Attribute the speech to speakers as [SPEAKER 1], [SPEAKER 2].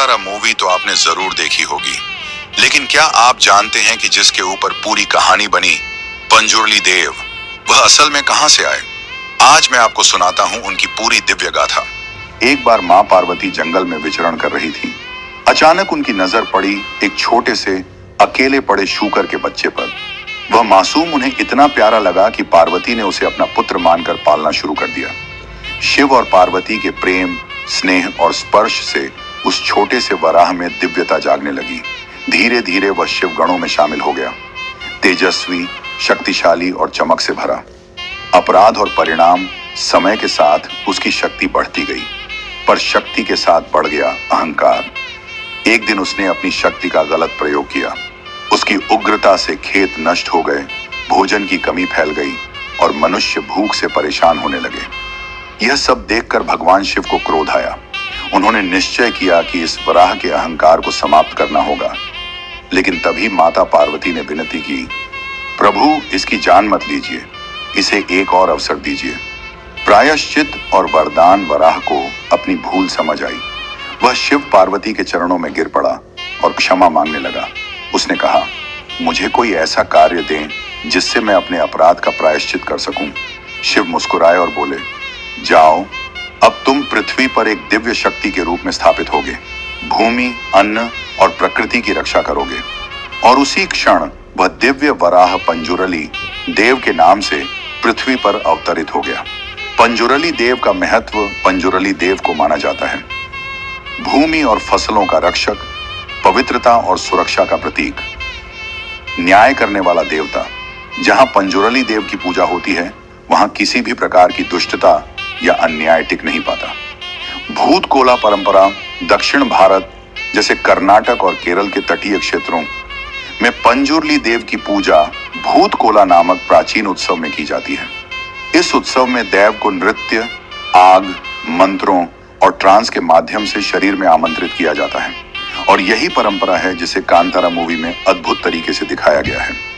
[SPEAKER 1] Kantara movie तो आपने जरूर देखी होगी, लेकिन क्या आप जानते हैं कि जिसके ऊपर पूरी कहानी बनी, पंजुर्ली देव, वह असल में कहां से आए? आज मैं आपको सुनाता हूं उनकी पूरी दिव्य गाथा। एक बार मां पार्वती जंगल में विचरण कर रही थी। अचानक उनकी नजर पड़ी एक छोटे से अकेले पड़े शूकर के बच्चे पर। वह मासूम उन्हें इतना प्यारा लगा कि पार्वती ने उसे अपना पुत्र मानकर पालना शुरू कर दिया। शिव और पार्वती के प्रेम, स्नेह और स्पर्श से उस छोटे से वराह में दिव्यता जागने लगी। धीरे धीरे वह शिव गणों में शामिल हो गया, तेजस्वी, शक्तिशाली और चमक से भरा। अपराध और परिणाम समय के साथ उसकी शक्ति बढ़ती गई, पर शक्ति के साथ बढ़ गया अहंकार। एक दिन उसने अपनी शक्ति का गलत प्रयोग किया। उसकी उग्रता से खेत नष्ट हो गए, भोजन की कमी फैल गई और मनुष्य भूख से परेशान होने लगे। यह सब देखकर भगवान शिव को क्रोध आया। उन्होंने निश्चय किया कि इस वराह के अहंकार को समाप्त करना होगा। लेकिन तभी माता पार्वती ने विनती की, प्रभु, इसकी जान मत लीजिए, इसे एक और अवसर दीजिए। प्रायश्चित और वरदान वराह को अपनी भूल समझ आई। वह शिव पार्वती के चरणों में गिर पड़ा और क्षमा मांगने लगा। उसने कहा, मुझे कोई ऐसा कार्य दें जिससे मैं अपने अपराध का प्रायश्चित कर सकूं। शिव मुस्कुराए और बोले, जाओ, अब तुम पृथ्वी पर एक दिव्य शक्ति के रूप में स्थापित होगे। भूमि, अन्न और प्रकृति की रक्षा करोगे। और उसी क्षण वह दिव्य वराह पंजुरली देव के नाम से पृथ्वी पर अवतरित हो गया। पंजुरली देव का महत्व पंजुरली देव को माना जाता है। भूमि और फसलों का रक्षक, पवित्रता और सुरक्षा का प्रतीक, न्याय करने वाला देवता। जहां पंजुरली देव की पूजा होती है, वहां किसी भी प्रकार की दुष्टता या अन्याय टिक नहीं पाता। भूतकोला परंपरा दक्षिण भारत जैसे कर्नाटक और केरल के तटीय क्षेत्रों में पंजुरली देव की पूजा भूतकोला नामक प्राचीन उत्सव में की जाती है। इस उत्सव में देव को नृत्य, आग, मंत्रों और ट्रांस के माध्यम से शरीर में आमंत्रित किया जाता है। और यही परंपरा है जिसे कांतारा मूवी में अद्भुत तरीके से दिखाया गया है।